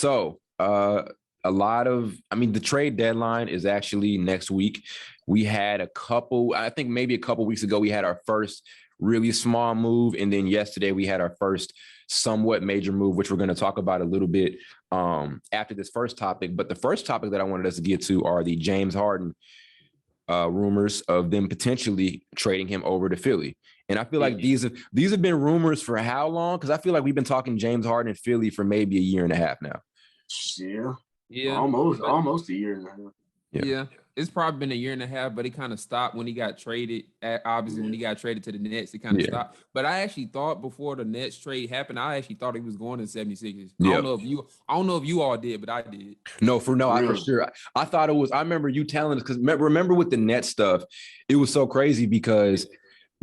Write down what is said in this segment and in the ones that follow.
So, the trade deadline is actually next week. We had I think maybe a couple weeks ago, we had our first really small move. And then yesterday we had our first somewhat major move, which we're going to talk about a little bit after this first topic. But the first topic that I wanted us to get to are the James Harden rumors of them potentially trading him over to Philly. And I feel like these have been rumors for how long? Because I feel like we've been talking James Harden in Philly for maybe a year and a half now. Yeah, almost a year and a half. Yeah, it's probably been a year and a half, but it kind of stopped when he got traded. Obviously, when he got traded to the Nets, it kind of stopped. But I actually thought before the Nets trade happened, I actually thought he was going to 76ers. I don't know if you all did, but I did. For sure. I thought it was. I remember you telling us because remember with the Nets stuff, it was so crazy because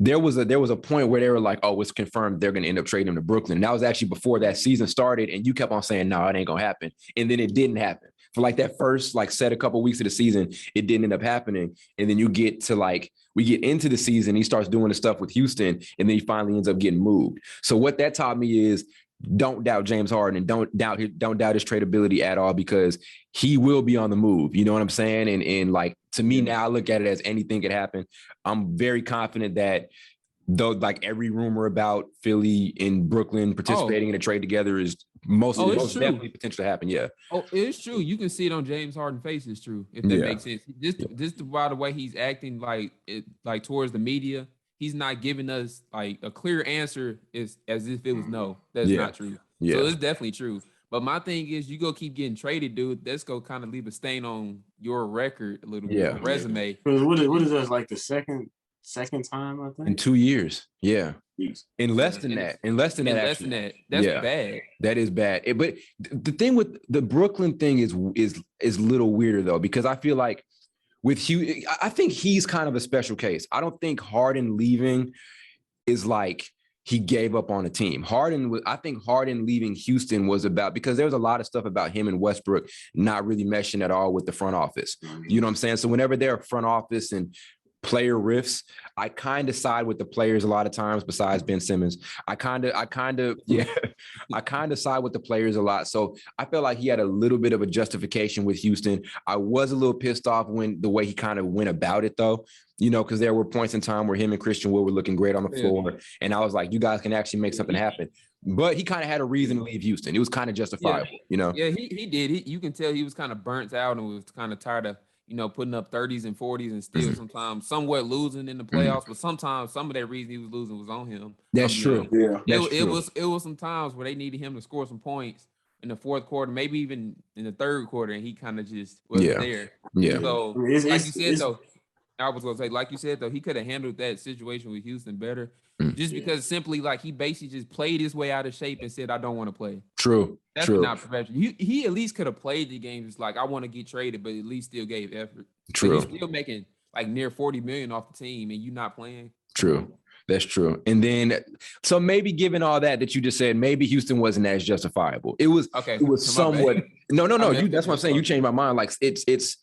there was a point where they were like, "Oh, it's confirmed they're going to end up trading him to Brooklyn." And that was actually before that season started, and you kept on saying, "No, it ain't going to happen," and then it didn't happen. For like that first set a couple of weeks of the season, it didn't end up happening. And then we get into the season, he starts doing the stuff with Houston, and then he finally ends up getting moved. So what that taught me is don't doubt James Harden and don't doubt his tradability at all, because he will be on the move. You know what I'm saying? And like, to me now, I look at it as anything could happen. I'm very confident that though, like every rumor about Philly and Brooklyn participating in a trade together is most definitely potential to happen. Yeah. Oh, it's true. You can see it on James Harden's face. It's true. If that makes sense. Just by the way he's acting like towards the media, he's not giving us like a clear answer as if it was no. That's not true. Yeah. So it's definitely true. But my thing is, you go keep getting traded, dude. That's go kind of leave a stain on your record a little bit, your resume. What is that, like the second time, I think? In 2 years. Yeah. In less than that. That's bad. That is bad. But the thing with the Brooklyn thing is a little weirder though, because I feel like with Hugh, I think he's kind of a special case. I don't think Harden leaving is like he gave up on a team. I think Harden leaving Houston was about, because there was a lot of stuff about him and Westbrook not really meshing at all with the front office. You know what I'm saying? So whenever they're front office and player riffs, I kind of side with the players a lot of times, besides Ben Simmons. I kind of side with the players a lot. So I felt like he had a little bit of a justification with Houston. I was a little pissed off when the way he kind of went about it though, because there were points in time where him and Christian Wood were looking great on the floor. And I was like, you guys can actually make something happen. But he kind of had a reason to leave Houston. It was kind of justifiable, Yeah, he did. You can tell he was kind of burnt out and was kind of tired of putting up 30s and 40s and still sometimes somewhat losing in the playoffs, but sometimes some of that reason he was losing was on him. That's true. Yeah, it was some times where they needed him to score some points in the fourth quarter, maybe even in the third quarter, and he kind of just wasn't there. Yeah. So like you said though, I was gonna say, like you said though, he could have handled that situation with Houston better. Just because simply like he basically just played his way out of shape and said, I don't want to play. True. That's not professional. He at least could have played the games like I want to get traded, but at least still gave effort. True. But he's still making like near $40 million off the team and you not playing. True. That's true. And then, so maybe given all that you just said, maybe Houston wasn't as justifiable. It was somewhat. No. That's what I'm saying. You changed my mind. Like it's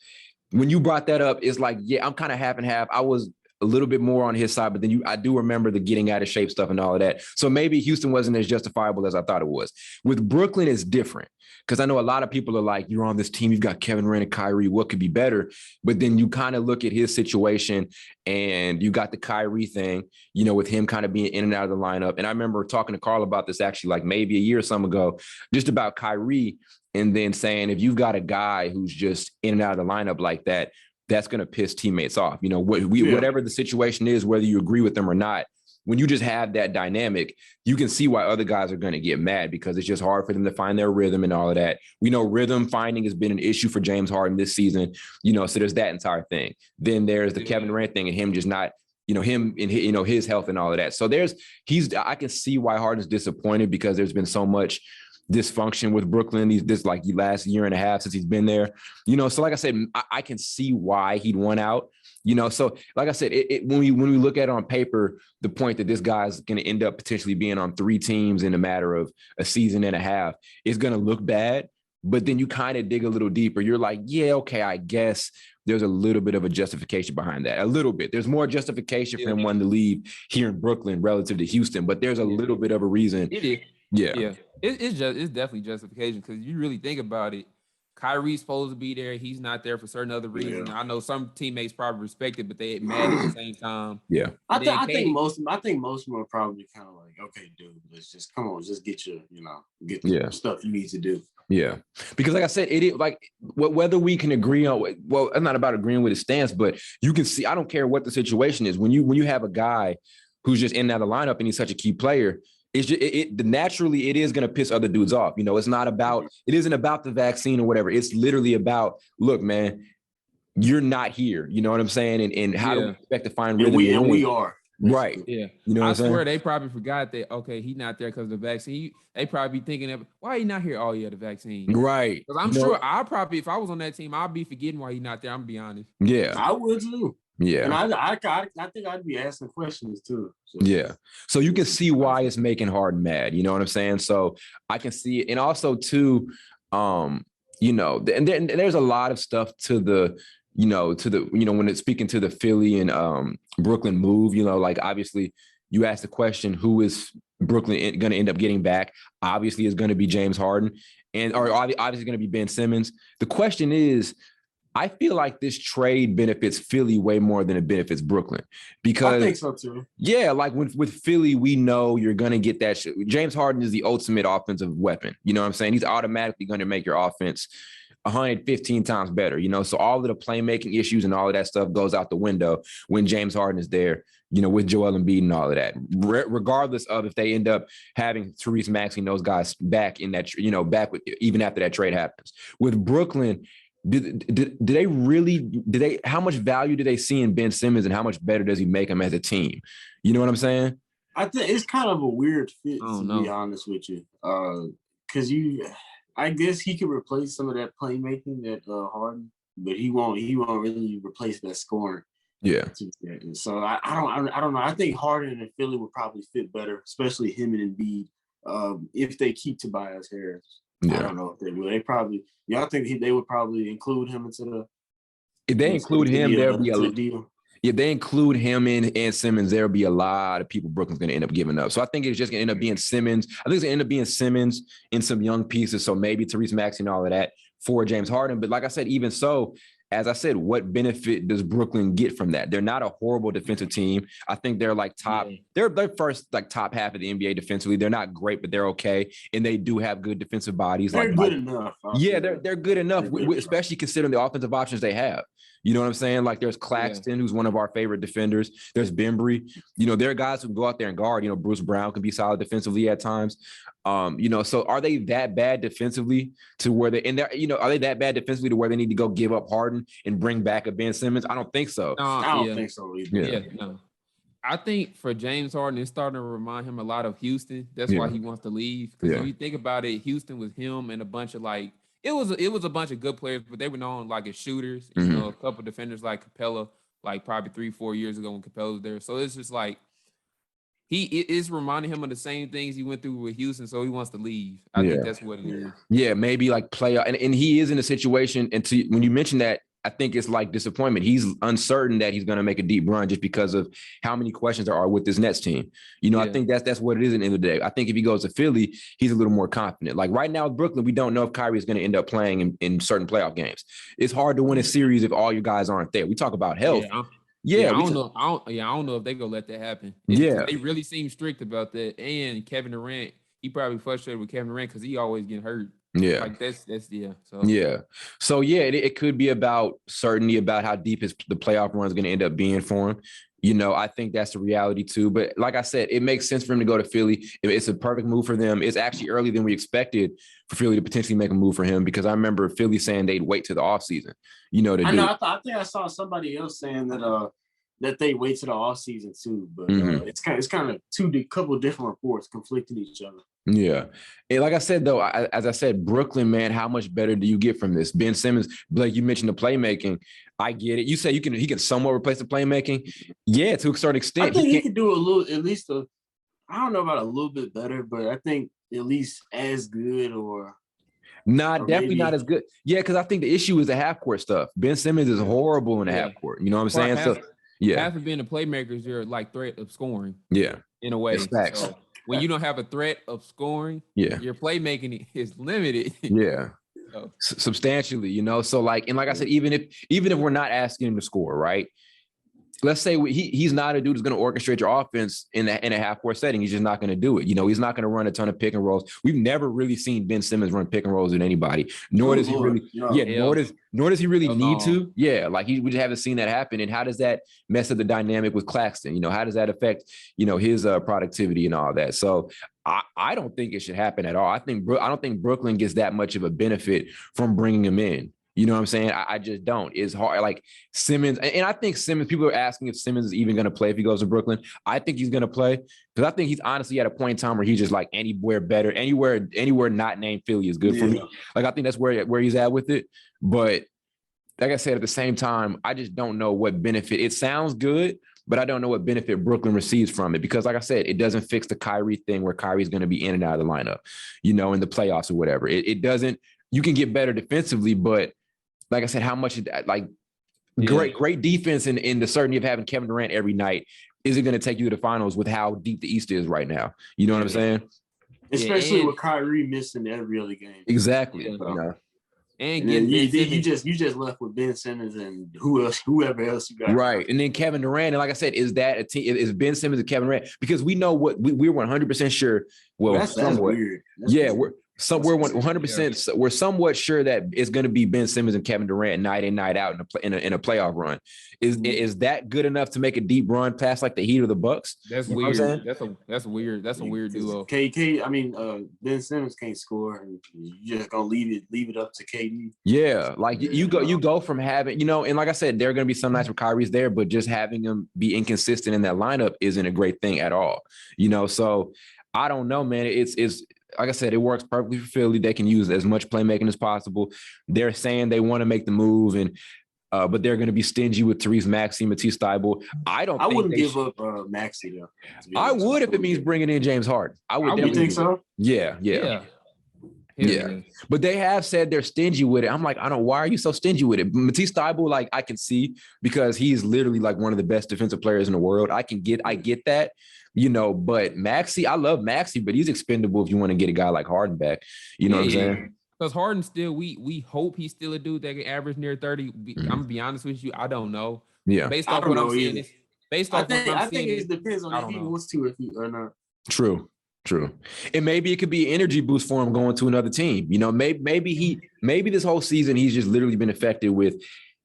when you brought that up, it's like, yeah, I'm kind of half and half. I was a little bit more on his side, but then I do remember the getting out of shape stuff and all of that. So maybe Houston wasn't as justifiable as I thought it was. With Brooklyn, it's different because I know a lot of people are like, you're on this team, you've got Kevin Durant and Kyrie, what could be better? But then you kind of look at his situation and you got the Kyrie thing, with him kind of being in and out of the lineup. And I remember talking to Carl about this actually like maybe a year or something ago, just about Kyrie, and then saying, if you've got a guy who's just in and out of the lineup like that, that's going to piss teammates off. Whatever the situation is, whether you agree with them or not, when you just have that dynamic, you can see why other guys are going to get mad because it's just hard for them to find their rhythm and all of that. We know rhythm finding has been an issue for James Harden this season, so there's that entire thing. Then there's the Kevin Durant thing and him just not, him and his health and all of that. So I can see why Harden's disappointed because there's been so much dysfunction with Brooklyn this like last year and a half since he's been there, so like I said, I can see why he'd want out, so like I said, when we look at it on paper, the point that this guy's going to end up potentially being on 3 teams in a matter of a season and a half is going to look bad. But then you kind of dig a little deeper. You're like, yeah, okay, I guess there's a little bit of a justification behind that. A little bit. There's more justification for him wanting to leave here in Brooklyn relative to Houston, but there's a little bit of a reason. Yeah. It's definitely justification because you really think about it. Kyrie's supposed to be there. He's not there for certain other reasons. Yeah. I know some teammates probably respect it, but they mad at the same time. Yeah. I think most of them are probably kind of like, okay, dude, let's just come on, just get your, get the stuff you need to do. Yeah. Because like I said, it is like whether we can agree on, well, it's not about agreeing with his stance, but you can see, I don't care what the situation is. When you have a guy who's just in and out of the lineup and he's such a key player, it's just, naturally it is going to piss other dudes off. It's not about, it isn't about the vaccine or whatever. It's literally about, look, man, you're not here. You know what I'm saying? And how do we expect to find rhythm? And we are. Right. Yeah. I swear they probably forgot that, okay, he's not there because of the vaccine. They probably be thinking of, why he not here? Oh, yeah, the vaccine. Right. Because I'm sure I probably, if I was on that team, I'd be forgetting why he's not there. I'm going to be honest. Yeah. I would too. Yeah. And I think I'd be asking questions too. So. Yeah. So you can see why it's making Harden mad. You know what I'm saying? So I can see it. And also too, and there's a lot of stuff to the, when it's speaking to the Philly and Brooklyn move, like obviously you asked the question, who is Brooklyn going to end up getting back? Obviously it's going to be James Harden or obviously going to be Ben Simmons. The question is, I feel like this trade benefits Philly way more than it benefits Brooklyn because I think so too. Yeah, like with Philly, we know you're going to get that shit. James Harden is the ultimate offensive weapon. You know what I'm saying? He's automatically going to make your offense 115 times better. So all of the playmaking issues and all of that stuff goes out the window when James Harden is there, with Joel Embiid and all of that, regardless of if they end up having Therese Maxey and those guys back in that, back with even after that trade happens. With Brooklyn, how much value do they see in Ben Simmons and how much better does he make them as a team? You know what I'm saying? I think it's kind of a weird fit, to be honest with you. Because I guess he could replace some of that playmaking that Harden, but he won't really replace that scoring. Yeah. So I don't know. I think Harden and Philly would probably fit better, especially him and Embiid, if they keep Tobias Harris. Yeah. I don't know if they will. Y'all think they would probably include him into the? If they include him, there'll be a deal. If they include him and Simmons, there'll be a lot of people Brooklyn's going to end up giving up. So I think it's just going to end up being Simmons. I think it's going to end up being Simmons and some young pieces. So maybe Therese Maxey and all of that for James Harden. But like I said, even so, as I said, what benefit does Brooklyn get from that? They're not a horrible defensive team. I think they're like top. They're first like top half of the NBA defensively. They're not great, but they're okay, and they do have good defensive bodies. They're good enough. Yeah, they're good enough, especially considering the offensive options they have. You know what I'm saying? Like there's Claxton, who's one of our favorite defenders. There's Bembry. There are guys who can go out there and guard. Bruce Brown can be solid defensively at times. So are they that bad defensively to where are they that bad defensively to where they need to go give up Harden and bring back a Ben Simmons? I don't think so. I don't think so either. Yeah, no. I think for James Harden, it's starting to remind him a lot of Houston. That's why he wants to leave. Because when you think about it, Houston was him and a bunch of it was a bunch of good players, but they were known as shooters. A couple defenders like Capella, probably 3-4 years ago when Capella was there. So it's just he is reminding him of the same things he went through with Houston, so he wants to leave. I think that's what it is. Yeah, maybe play out. And he is in a situation, and when you mention that, I think it's disappointment. He's uncertain that he's going to make a deep run just because of how many questions there are with this Nets team. I think that's what it is at the end of the day. I think if he goes to Philly, he's a little more confident. Like right now with Brooklyn, we don't know if Kyrie is going to end up playing in certain playoff games. It's hard to win a series if all your guys aren't there. We talk about health. I don't know if they gonna let that happen. They really seem strict about that. And Kevin Durant, he probably frustrated with Kevin Durant because he always getting hurt. Yeah, So it could be about certainty about how deep the playoff run is going to end up being for him. I think that's the reality too. But like I said, it makes sense for him to go to Philly. It's a perfect move for them. It's actually earlier than we expected for Philly to potentially make a move for him because I remember Philly saying they'd wait to the offseason. I think I saw somebody else saying that they wait to the offseason too. But it's kind of couple of different reports conflicting each other. Yeah. And like I said, though, as I said, Brooklyn, man, how much better do you get from this? Ben Simmons, Blake, you mentioned the playmaking. I get it. You say he can somewhat replace the playmaking. Yeah, to a certain extent. I think he can do a little, at least I don't know about a little bit better, but I think at least as good or definitely not as good. Yeah, because I think the issue is the half-court stuff. Ben Simmons is horrible in the half-court. You know what I'm saying? Half of being a playmaker is your threat of scoring. Yeah. In a way. Facts. when you don't have a threat of scoring, your playmaking is limited. Yeah. Substantially, you know. So like, and like I said, even if we're not asking him to score, right? Let's say he's not a dude who's going to orchestrate your offense in a half-court setting. He's just not going to do it. You know, he's not going to run a ton of pick and rolls. We've never really seen Ben Simmons run pick and rolls with anybody. Nor does he really. Nor does he really need to. Yeah, like we just haven't seen that happen. And how does that mess up the dynamic with Claxton? You know, how does that affect his productivity and all that? So I don't think it should happen at all. I don't think Brooklyn gets that much of a benefit from bringing him in. You know what I'm saying? I just don't. It's hard. Like Simmons, and I think Simmons, people are asking if Simmons is even going to play if he goes to Brooklyn. I think he's going to play because I think he's honestly at a point in time where he's just like anywhere better, anywhere not named Philly is good for me. Like I think that's where he's at with it. But like I said, at the same time, I just don't know what benefit. It sounds good, but I don't know what benefit Brooklyn receives from it because, like I said, it doesn't fix the Kyrie thing where Kyrie's going to be in and out of the lineup, in the playoffs or whatever. It doesn't. You can get better defensively, but like I said, how much great defense and the certainty of having Kevin Durant every night is it going to take you to the finals with how deep the East is right now? You know what I'm saying? Especially with Kyrie missing every other game. Exactly. And you just left with Ben Simmons and whoever else you got. Right. And then Kevin Durant. And like I said, is that a team? Is Ben Simmons and Kevin Durant? Because we know what we're 100% sure. Well, that's weird. We're 100%. We're somewhat sure that it's going to be Ben Simmons and Kevin Durant night in, night out in a playoff run. Is that good enough to make a deep run past like the Heat or the Bucks? That's weird. That's weird. That's a weird duo. Ben Simmons can't score, and you're just gonna leave it up to KD. Yeah, like you go from having and like I said, there are going to be some nights where Kyrie's there, but just having him be inconsistent in that lineup isn't a great thing at all. So I don't know, man. It's like I said, it works perfectly for Philly. They can use as much playmaking as possible. They're saying they want to make the move, and but they're going to be stingy with Therese Maxey, Matisse Thybulle. I wouldn't give up Maxey though. I would if it means bringing in James Harden. I would. You think so? Yeah. But they have said they're stingy with it. I'm like, why are you so stingy with it? Matisse Thybulle, like I can see because he's literally like one of the best defensive players in the world. I get that. But Maxey, I love Maxey, but he's expendable if you want to get a guy like Harden back. You know what I'm saying? Because Harden still, we hope he's still a dude that can average near 30. I'm gonna be honest with you, I don't know. Yeah. Based off what I'm seeing, I think it depends on if he wants to or not. True. And maybe it could be an energy boost for him going to another team. Maybe this whole season he's just literally been affected with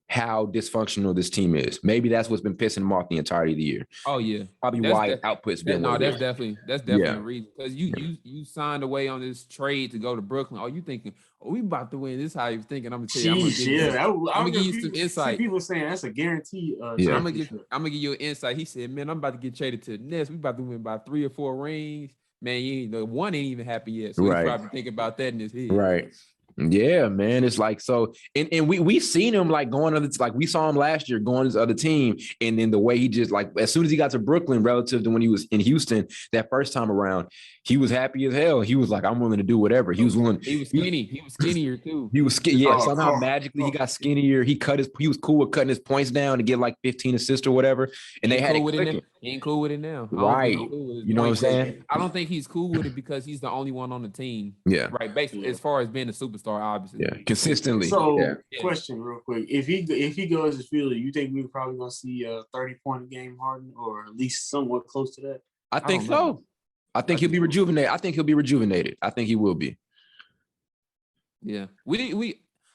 how dysfunctional this team is. Maybe that's what's been pissing him off the entirety of the year. Oh yeah, probably why output's been. That's definitely a reason because you signed away on this trade to go to Brooklyn. Oh, you thinking? Oh, we about to win? This is how you're thinking? I'm gonna tell you. I'm gonna give you some insight. People saying that's a guarantee. I'm gonna give you an insight. He said, "Man, I'm about to get traded to the Nets. We about to win by 3 or 4 rings. Man, the one ain't even happy yet. So he's probably thinking about that in his head. Right." Yeah, man. It's like so, and we seen him like going on. It's like we saw him last year going to this other team, and then the way he just like as soon as he got to Brooklyn, relative to when he was in Houston that first time around, he was happy as hell. He was like, "I'm willing to do whatever." He was willing. He was skinny. He was skinnier too. He was skinny. Yeah, somehow magically he got skinnier. He was cool with cutting his points down to get like 15 assists or whatever. And they had cool with it. He ain't cool with it now. Right. You know what I'm saying? I don't think he's cool with it because he's the only one on the team. Yeah. Right. Basically, as far as being a superstar, obviously. Yeah. Consistently. So, question real quick: If he goes to Philly, you think we're probably gonna see a 30-point game Harden, or at least somewhat close to that? I think so. I think he'll be rejuvenated. I think he will be. Yeah.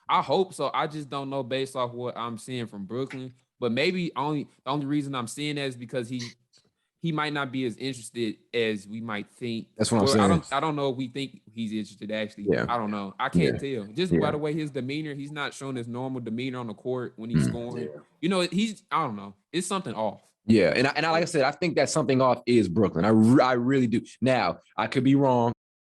I hope so. I just don't know based off what I'm seeing from Brooklyn. But maybe the only reason I'm seeing that is because he might not be as interested as we might think. That's what I'm saying. I don't know if we think he's interested actually. Yeah. I don't know. I can't tell. Just by the way his demeanor, he's not showing his normal demeanor on the court when he's scoring. Yeah. I don't know. It's something off. Yeah, and I like I said, I think that something off is Brooklyn. I really do. Now, I could be wrong.